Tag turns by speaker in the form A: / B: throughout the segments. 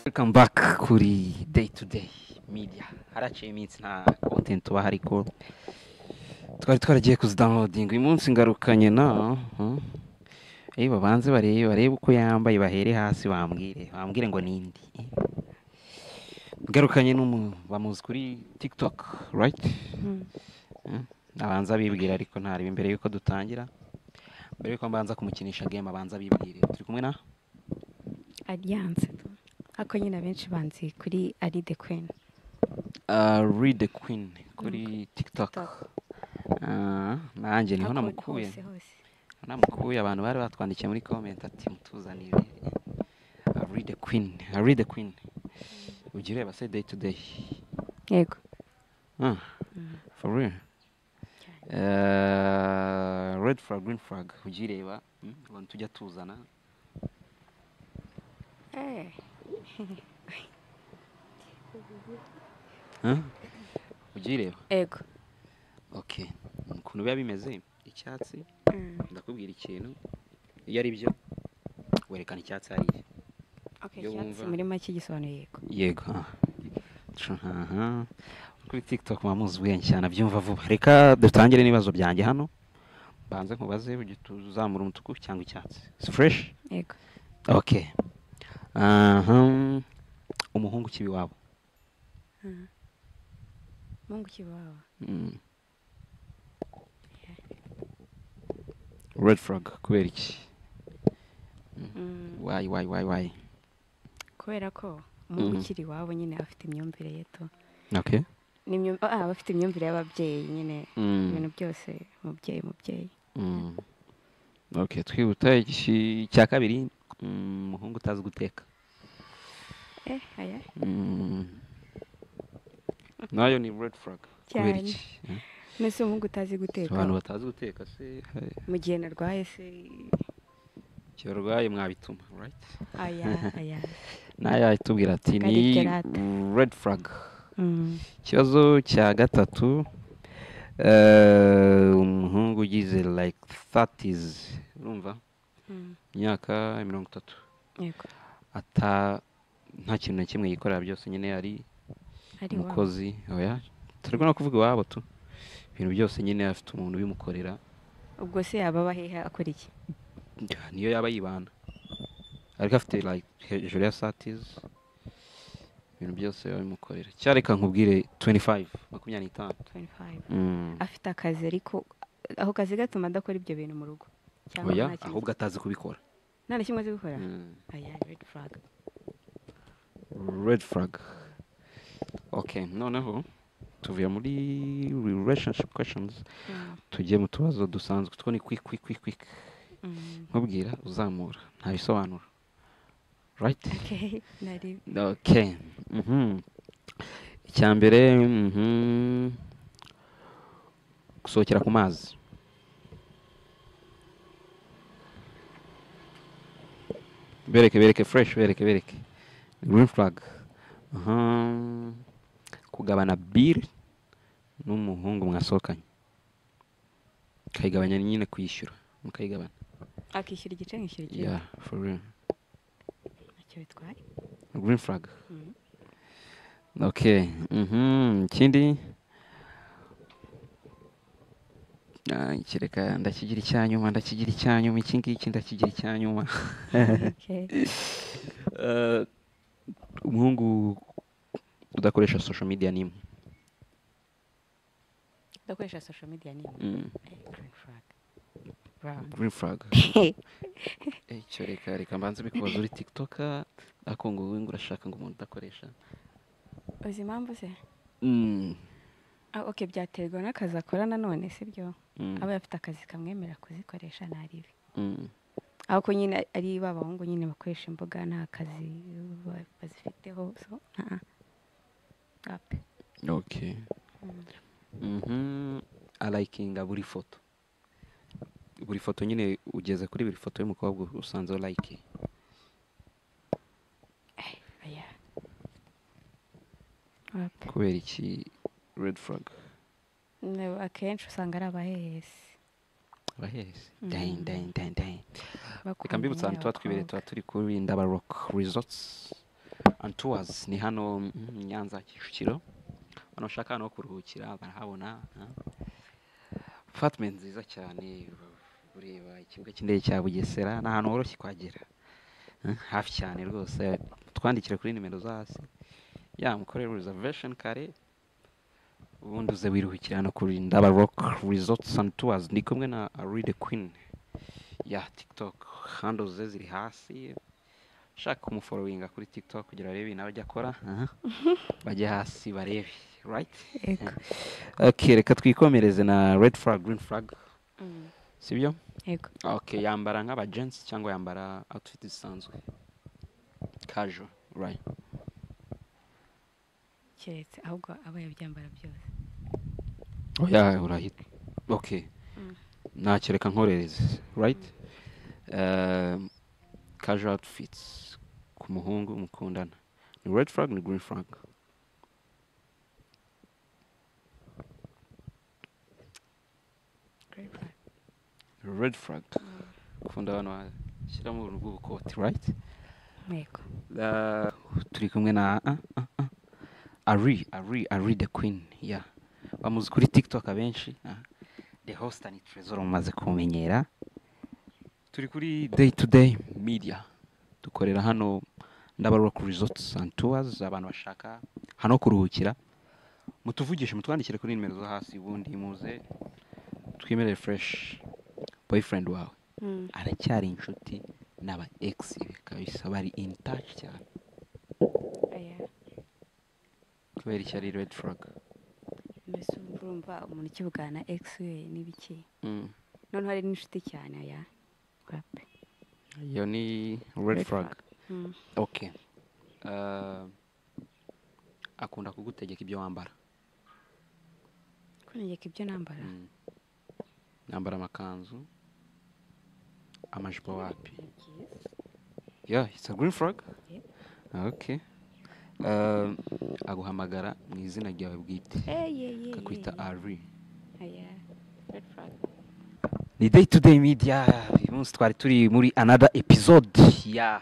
A: Welcome back kuri day to day media. Haraciye iminsi nta content tuba ariko twari twaragiye kuzidownloading uyu munsi ngarukanye na babanze barebe uko yambaye bahere hasi bambwire ngo nindi ngarukanye bamuzi kuri TikTok right abanza bibwira ariko ntari imbere yuko dutangira mbere yuko mbanza kumukinisha game abanza bibwire turi kumwe na
B: Alliance ako nyine abenshi banzi kuri Ari the Queen.
A: Read the Queen kuri TikTok. Nanjye niho namukuye. Namukuye abantu bari batwandikiye muri comment ati mutuzanire Read the Queen. Read the Queen. Ugireba say day to day.
B: Yego.
A: For real. Red flag, green flag ugireba abantu tujya tuzana. Ugireba?
B: Yego.
A: Okay. Ukuntu biba bimeze icyatsi ndakubwira ikintu iyo ari byo werekana icyatsi ari
B: okay icyatsi muri make gisobanuye
A: yego kuri TikTok mamuzi bwenge cyane abyumva vuba reka dutangire n'ibibazo byanjye hano banze nkubaze ugituzamura umutuku cyangwa icyatsi it's fresh
B: yego
A: okay umuhungu kibi wabo
B: Mungu kibawa.
A: Red flag kubera iki? Why?
B: Kubera ko Mungu kiri wabo nyine afite imyumvire yeto.
A: Okay.
B: Bafite imyumvire y'ababyeyi nyine ibintu byose mubyeyi.
A: Okay, twibuta iki cya kabiri umuhungu utazi guteka.
B: Aya.
A: Nayo ni red flag kubera iki?
B: Nese umuhungu utazi guteka.
A: Abantu batazi guteka se
B: mu gihe narwaye se
A: cyarwaye mwabituma right?
B: Aya.
A: Nayo itubwira ati ni red flag. Kibazo cya gatatu umuhungu ugize like 30s urumva imyaka 30
B: yego
A: nta kintu na kimwe yikorera byose nyine ari umukozi oya turi no kuvuga iwabo tu ibintu byose nyine afite umuntu bimukorera
B: ubwo se yaba baheha akora iki
A: niyo yaba yibana ariko afite like hejuru ya 30s ibintu byose bimukorera cyareka nkubwire 25
B: afite akazi ariko aho kazi gatuma adakora ibyo bintu mu rugo
A: cyangwa ahubwo atazi kubikora
B: nta kimwe azi gukora aya
A: red flag okay noneho tuvuye muri relationship questions tugiye mu tubazo dusanzwe two ni quick nkubwira uzamura nta bisobanuro right okay icyambere gusohokera ku mazi bereke fresh bereke green flag kugabana bill n'umuhungu mwasohokanye kayigabanya nyine kwishyura mukayigabana
B: akishyura igice nkishyura igice
A: yeah for real
B: ntacyo bitwaye
A: green flag okay ikindi kireka ndakigira icyanyuma iki ngiki ndakigira icyanyuma umuhungu udakoresha social media nimwe
B: udakoresha social media nimwe
A: green flag icyo reka mbanze bikubaza uri TikTok ako ngo wowe urashaka ngo umuntu udakoresha
B: uzi impamvu se okay byaterwa n'akazi akora nanone sibyo aba yafite akazi kamwemera kuzikoresha naribi ako nyine ari babahungu nyine bakoresha imboga nta kazi bazifiteho so
A: okay alikinga buri foto nyine ugeze kuri buri foto y'umukobwa usanze like kubera iki red flag
B: akenshi usanga ari abahehesi
A: reka mbibutsa ahantu tuba twibereye tuba turi kuri Ndaba Rock Resorts and tours ni hano Nyanza Kicukiro, abantu bashaka hano kuruhukira barahabona. Apartment nziza cyane, ureba ikibuga cy'indege cya Bugesera, ni ahantu horoshye kuhagera, hafi cyane rwose. Twandikire kuri nimero zo hasi, mukorere reservation kare, ubundi uze wiruhukira hano kuri Ndaba Rock Resorts and Tours. Ndi kumwe na Ari the Queen TikTok, handles ze ziri hasi, shaka kumufollowinga kuri TikTok kugira arebe nawe ajya akora, bajye hasi barebe, right? Okay, reka twikomereze na red flag green flag. Sibyo?
B: Yego.
A: Okay, yambara nk'aba gents cyangwa yambara outfit zisanzwe casual, right?
B: Keretse ahubwo aba yabyambara byose.
A: Oya, urahita. Okay. Nakereka nkorereze, right? Casual outfits ku muhungu mukundana, ni red flag ni green flag? Red flag. Kunda abantu bashyiramo ubuntu bw'ubukoti, right?
B: Yego.
A: Turi kumwe na Ari the Queen, bamuzi kuri TikTok abenshi, the host and Trezor mumaze kumenyera. Turi kuri Day to Day Media, dukorera hano Ndaba Rock Resorts and Tours. Abantu bashaka hano kuruhukira, mutuvugishe, mutwandikire kuri nimero zo hasi, ubundi muze twimere fresh. Boyfriend wawe aracyari inshuti n'aba ex kabisa, bari in touch cyane. Kubera iki ari red flag?
B: Mbese urumva umuntu ukivugana na ex we n'ibiki, none hari n'inshuti cyane.
A: Iyo ni red flag. Okay. Akunda kugutegeka ibyo wambara?
B: Kuntegeka ibyo nambara?
A: Nambara amakanzu, amajipo wapi? It's a green flag. Okay. Aguhamagara mu izina ryawe bwite, akakwita Ari.
B: Red flag.
A: Ni Day to Day Media, uyu munsi twari turi muri another episode ya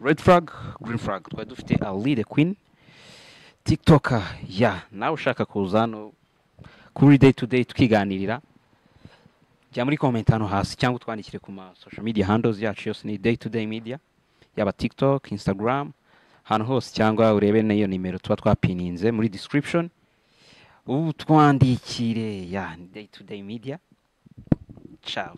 A: red flag green flag. Twari dufite Ari the Queen TikToker. Nawe ushaka kuza hano kuri Day to Day tukiganirira, jya muri comment hano hasi cyangwa twandikire ku ma social media handles yacu yose, ni Day to Day Media, yaba TikTok, Instagram, hano hose, cyangwa urebe n'iyo nimero tuba twapininze muri description, ubu twandikire. Ni Day to Day Media. Ciao.